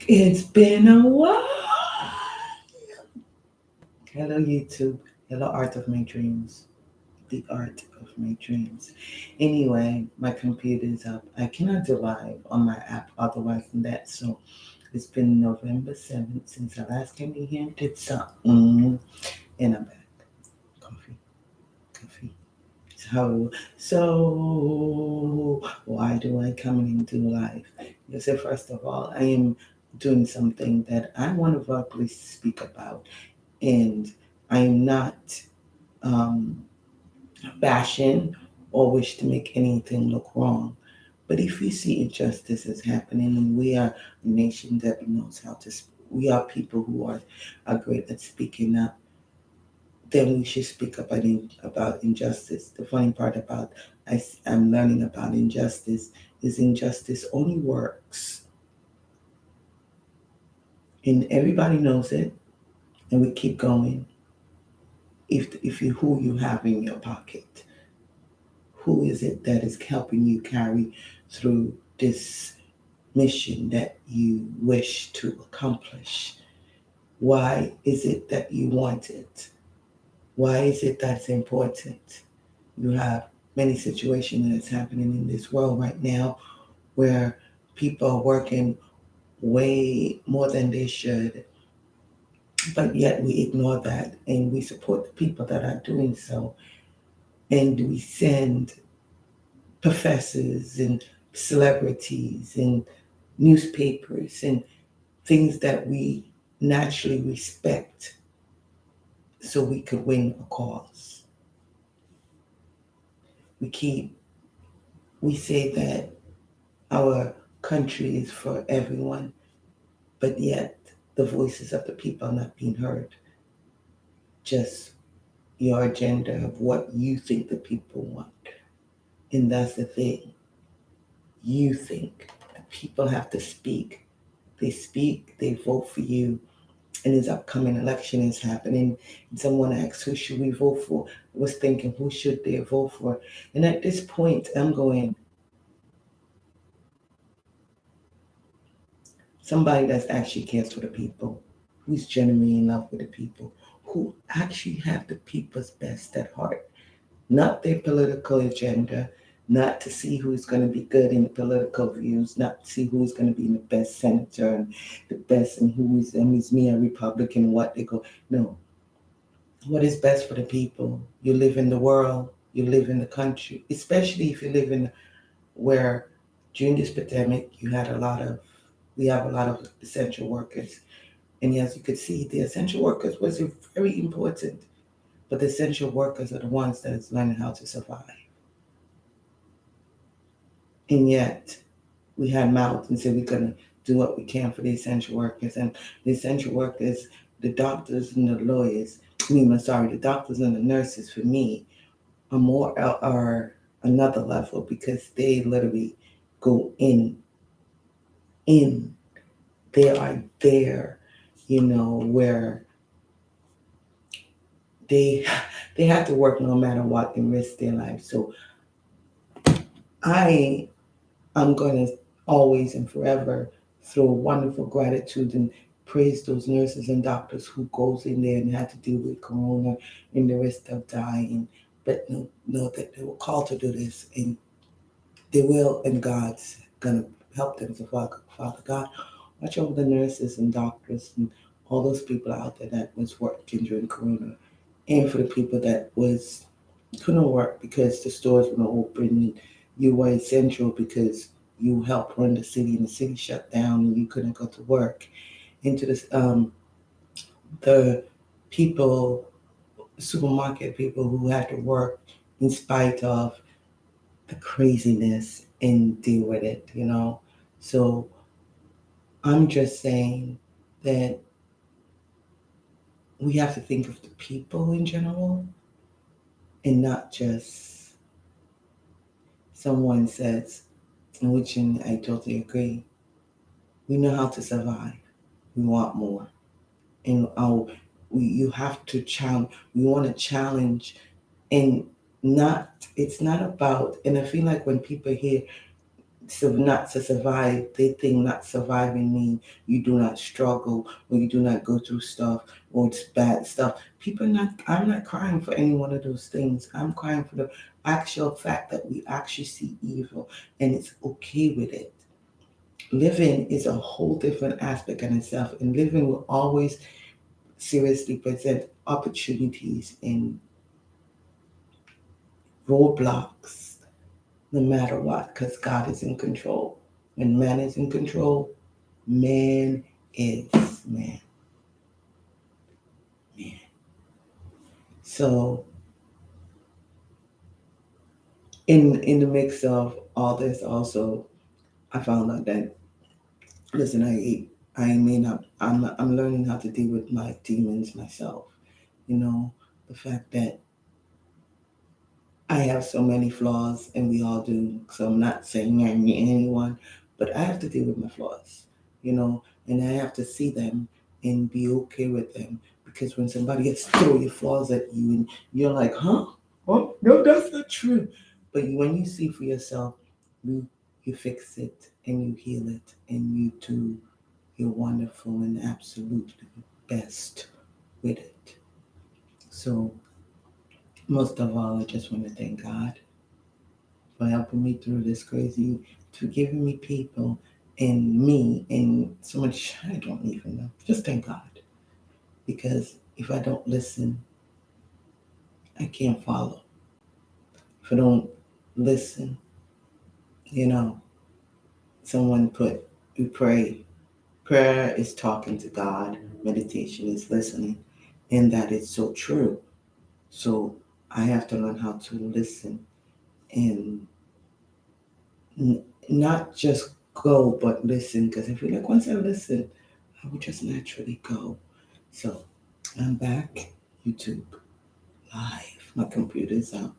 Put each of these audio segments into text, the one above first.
It's been a while. Hello, YouTube. Hello, Art of My Dreams. The Art of My Dreams. Anyway, my computer is up. I cannot do live on my app otherwise than that. So it's been November 7th since I last came in here and did something. And I'm back. Coffee. Coffee. So why do I come in and do live? Because first of all, I am doing something that I want to verbally speak about, and I am not um, bashing or wish to make anything look wrong. But if we see injustice is happening, and we are a nation that knows how to, we are people who are great at speaking up, then we should speak up about injustice. The funny part about I'm learning about injustice is injustice only works, and everybody knows it, and we keep going. If you who you have in your pocket, who is it that is helping you carry through this mission that you wish to accomplish? Why is it that you want it? Why is it that's important? You have many situations that's happening in this world right now where people are working way more than they should, but yet we ignore that and we support the people that are doing so. And we send professors and celebrities and newspapers and things that we naturally respect so we could win a cause. We keep, we say that our country is for everyone, but yet the voices of the people are not being heard. Just your agenda of what you think the people want. And that's the thing. You think the people have to speak. They speak, they vote for you, and this upcoming election is happening. And someone asks, who should we vote for? I was thinking, who should they vote for? And at this point, I'm going, somebody that actually cares for the people, who's genuinely in love with the people, who actually have the people's best at heart, not their political agenda, not to see who's going to be good in the political views, not to see who's going to be the best senator and the best and who's me a Republican, what they go. No, what is best for the people. You live in the world, you live in the country, especially if you live in where during this pandemic we have a lot of essential workers. And as you could see, the essential workers was very important, but the essential workers are the ones that is learning how to survive. And yet we had mouths and said we're going to do what we can for the essential workers. And the essential workers, the doctors and the lawyers, the doctors and the nurses for me are another level because they literally go in, they are there, where they they have to work no matter what and risk their life. So I I'm going to always and forever throw wonderful gratitude and praise those nurses and doctors who goes in there and had to deal with corona and the risk of dying, but know that they were called to do this and they will, and God's gonna help them. So Father God, watch over the nurses and doctors and all those people out there that was working during corona, and for the people that was couldn't work because the stores weren't open and you were essential because you helped run the city and the city shut down and you couldn't go to work. Into this the people, supermarket people who had to work in spite of the craziness and deal with it. So I'm just saying that we have to think of the people in general and not just someone says, which and I totally agree. We know how to survive. We want more, and you have to challenge. We want to challenge, and not. It's not about. And I feel like when people hear So not to survive, they think not surviving means you do not struggle or you do not go through stuff or it's bad stuff. I'm not crying for any one of those things. I'm crying for the actual fact that we actually see evil and it's okay with it. Living is a whole different aspect in itself, and living will always seriously present opportunities and roadblocks no matter what, because God is in control. When man is in control, man is man. Man. So in the mix of all this also, I found out that listen, I may not I'm learning how to deal with my demons myself. You know, the fact that I have so many flaws, and we all do. So I'm not saying anyone, but I have to deal with my flaws, and I have to see them and be okay with them. Because when somebody gets throw your flaws at you, and you're like, huh? Oh, no, that's not true. But when you see for yourself, you you fix it and you heal it and you do your wonderful and absolutely best with it. So most of all, I just want to thank God for helping me through this crazy, for giving me people and me and so much I don't even know. Just thank God. Because if I don't listen, I can't follow. If I don't listen, you know, someone put, we pray. Prayer is talking to God, meditation is listening, and that is so true. So I have to learn how to listen and not just go, but listen. Because I feel like once I listen, I would just naturally go. So I'm back, YouTube live. My computer's up.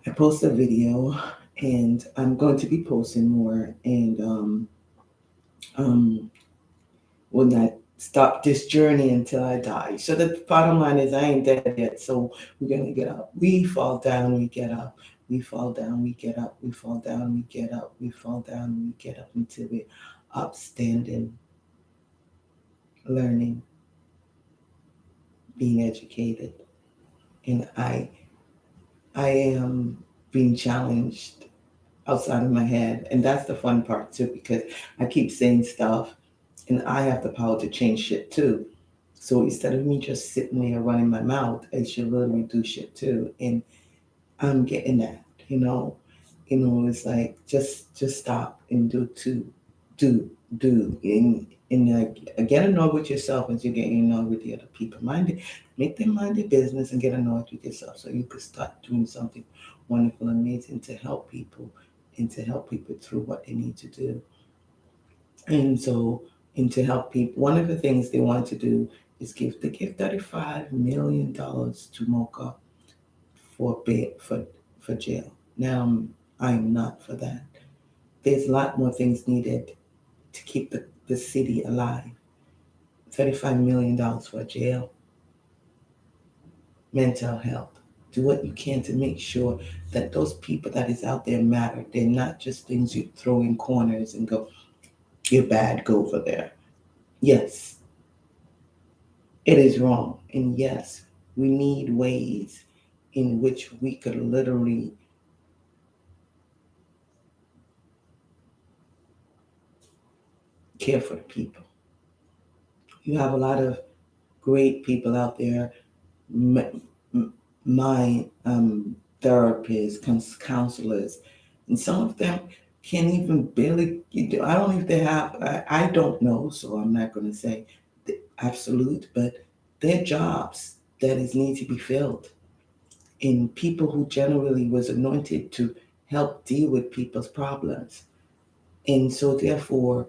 I post a video, and I'm going to be posting more. And um, will not stop this journey until I die. So the bottom line is I ain't dead yet. So we're gonna get up. We fall down, we get up. We fall down, we get up. We fall down, we get up. We fall down, we get up until we're upstanding, learning, being educated. And I am being challenged outside of my head. And that's the fun part too, because I keep saying stuff and I have the power to change shit too. So instead of me just sitting there running my mouth, I should literally do shit too. And I'm getting that, you know. It's like just stop and do. And get annoyed with yourself as you're getting annoyed with the other people. Make them mind their business and get annoyed with yourself so you could start doing something wonderful, amazing to help people and to help people through what they need to do. And so, and to help people, one of the things they want to do is give $35 million to Mocha for jail. Now, I'm not for that. There's a lot more things needed to keep the city alive. $35 million for jail, mental health. Do what you can to make sure that those people that is out there matter. They're not just things you throw in corners and go, you're bad, go over there. Yes, it is wrong. And yes, we need ways in which we could literally care for the people. You have a lot of great people out there, mind therapists, counselors, and some of them can't even barely. I don't know if they have. I don't know, so I'm not going to say the absolute, but their jobs that is need to be filled. In people who generally was anointed to help deal with people's problems. And so therefore,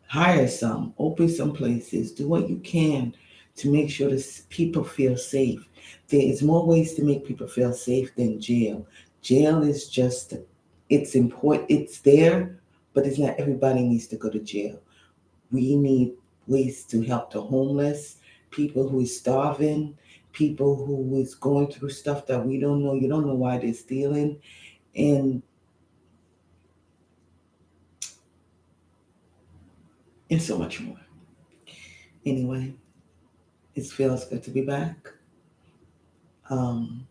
hire some, open some places, do what you can to make sure that people feel safe. There is more ways to make people feel safe than jail. Jail is just, it's important, it's there, but it's not everybody needs to go to jail. We need ways to help the homeless, people who is starving, people who is going through stuff that we don't know. You don't know why they're stealing. And and so much more. Anyway, it feels good to be back. Um,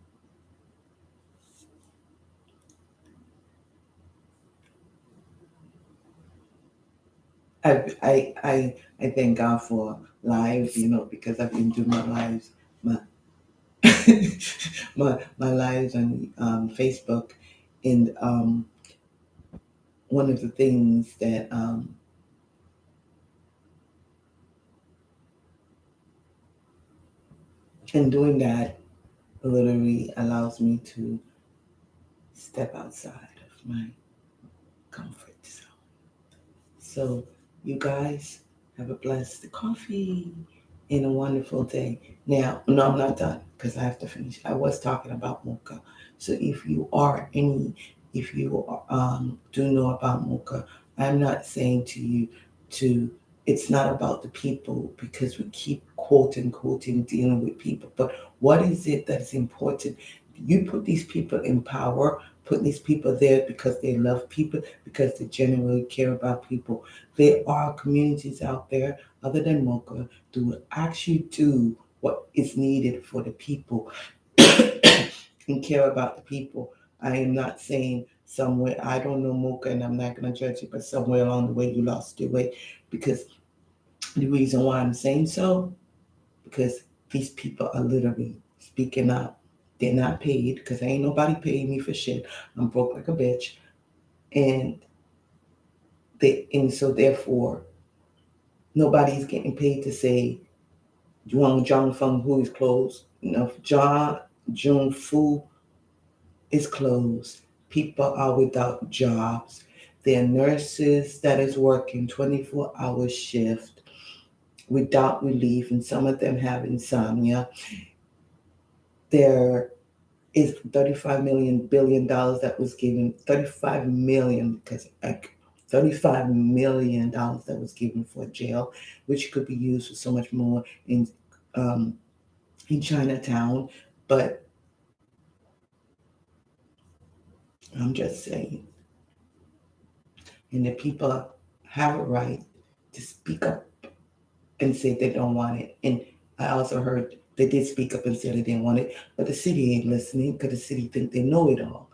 I thank God for lives, because I've been doing my lives, my my lives on Facebook, and one of the things that in doing that literally allows me to step outside of my comfort zone. So, you guys have a blessed coffee and a wonderful day. Now, no, I'm not done because I have to finish. I was talking about mocha. So, if you do know about mocha, I'm not saying to you to. It's not about the people because we keep quoting dealing with people. But what is it that's important? You put these people in power, put these people there because they love people, because they genuinely care about people. There are communities out there other than Mocha to actually do what is needed for the people and care about the people. I am not saying somewhere, I don't know Mocha and I'm not going to judge you, but somewhere along the way you lost your way. Because the reason why I'm saying so, because these people are literally speaking up. They're not paid because ain't nobody paying me for shit. I'm broke like a bitch. And so therefore nobody's getting paid to say Juan Zhang Feng Hu is closed. Jia Jung Fu is closed. People are without jobs. There are nurses that is working 24-hour shift without relief, and some of them have insomnia. There is $35 million that was given, 35 million because like $35 million that was given for jail, which could be used for so much more um, in Chinatown. But I'm just saying, and the people have a right to speak up and say they don't want it. And I also heard they did speak up and say they didn't want it, but the city ain't listening because the city think they know it all.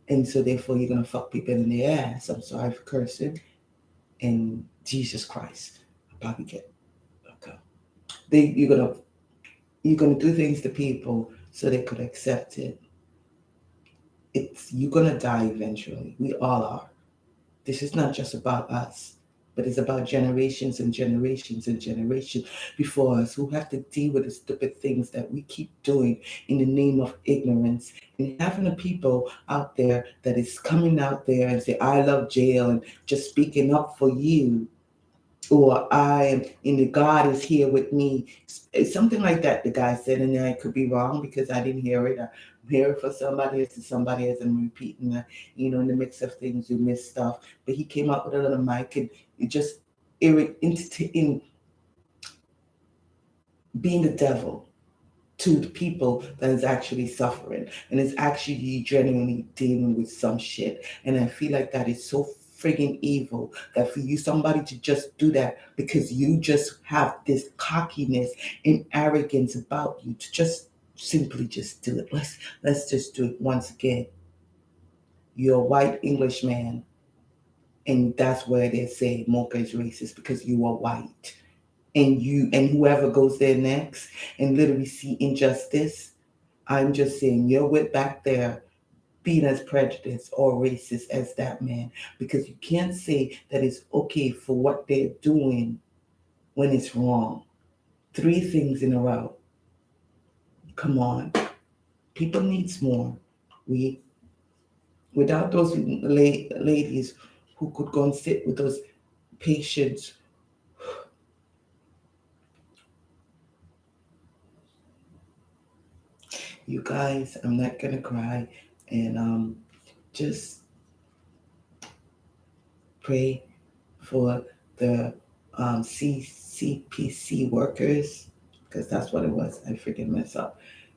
And so therefore you're gonna fuck people in the ass. I'm sorry for cursing. And Jesus Christ, I'll probably get okay. You're gonna do things to people so they could accept it. It's you're gonna die eventually. We all are. This is not just about us, but it's about generations and generations and generations before us who have to deal with the stupid things that we keep doing in the name of ignorance. And having the people out there that is coming out there and say, I love jail and just speaking up for you, or I am in the God is here with me. It's something like that, the guy said, and I could be wrong because I didn't hear it. I hear it for somebody else and somebody else, and repeating that, in the mix of things, you miss stuff. But he came out with a little mic and it just in being the devil to the people that is actually suffering and is actually genuinely dealing with some shit. And I feel like that is so friggin' evil that for you somebody to just do that because you just have this cockiness and arrogance about you to just simply just do it. Let's just do it once again. You're a white Englishman, and that's where they say Mocha is racist because you are white. And whoever goes there next and literally see injustice, I'm just saying you're with back there being as prejudiced or racist as that man because you can't say that it's okay for what they're doing when it's wrong. Three things in a row. Come on. People needs more. We Without those ladies who could go and sit with those patients. You guys, I'm not gonna cry, and just pray for the CPC workers, because that's what it was. I forget myself.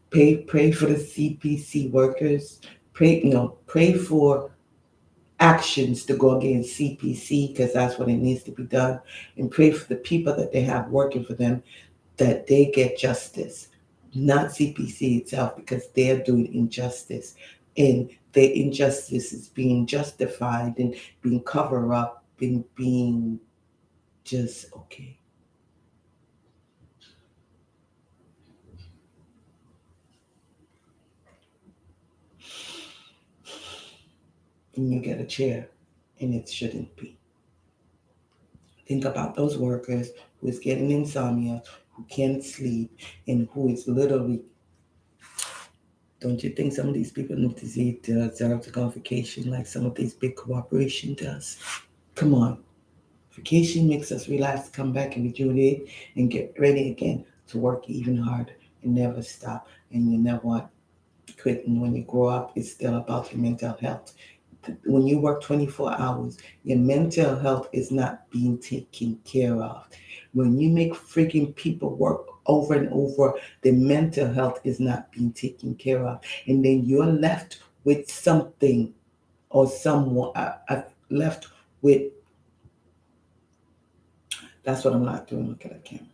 Pray for the CPC workers. Pray for actions to go against CPC, because that's what it needs to be done, and pray for the people that they have working for them, that they get justice, not CPC itself, because they're doing injustice. And the injustice is being justified and being covered up and being just okay. And you get a chair, and it shouldn't be. Think about those workers who is getting insomnia, who can't sleep, and who is literally. Don't you think some of these people need to see deserve the vacation like some of these big corporation does? Come on. Vacation makes us relax, come back and rejuvenate and get ready again to work even harder and never stop. And you never want quitting when you grow up. It's still about your mental health. When you work 24 hours, your mental health is not being taken care of. When you make freaking people work over and over, the mental health is not being taken care of. And then you're left with something or someone left with. That's what I'm not doing. Look at that camera.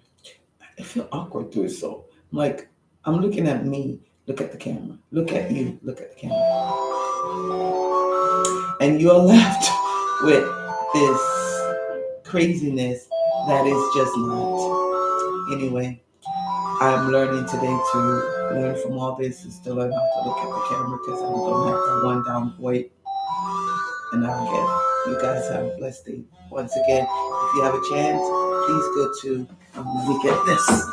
I feel awkward doing so. I'm like, I'm looking at me. Look at the camera. Look at you. Look at the camera. And you're left with this craziness that is just not. Anyway, I'm learning today to learn from all this is to learn how to look at the camera, because I don't have to one down point. And I'll get you guys have a blessed day. Once again, if you have a chance, please go to let me get this.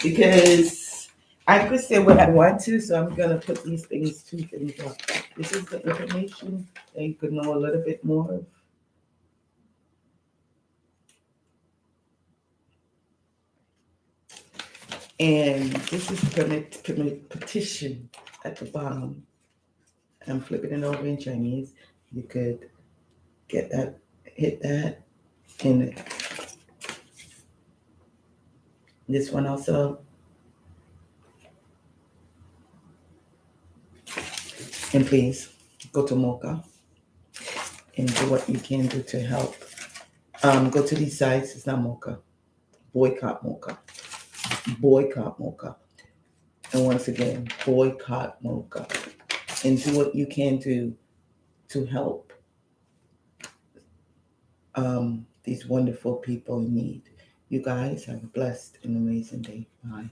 Because I could say what I want to, so I'm gonna put these two things up. This is the information that you could know a little bit more of. And this is petition at the bottom. I'm flipping it over in Chinese. You could get that, hit that, and this one also. And please go to Mocha and do what you can do to help. Go to these sites. It's not Mocha. Boycott Mocha. Boycott Mocha. And once again, boycott Mocha. And do what you can do to help these wonderful people in need. You guys have a blessed and amazing day. Bye.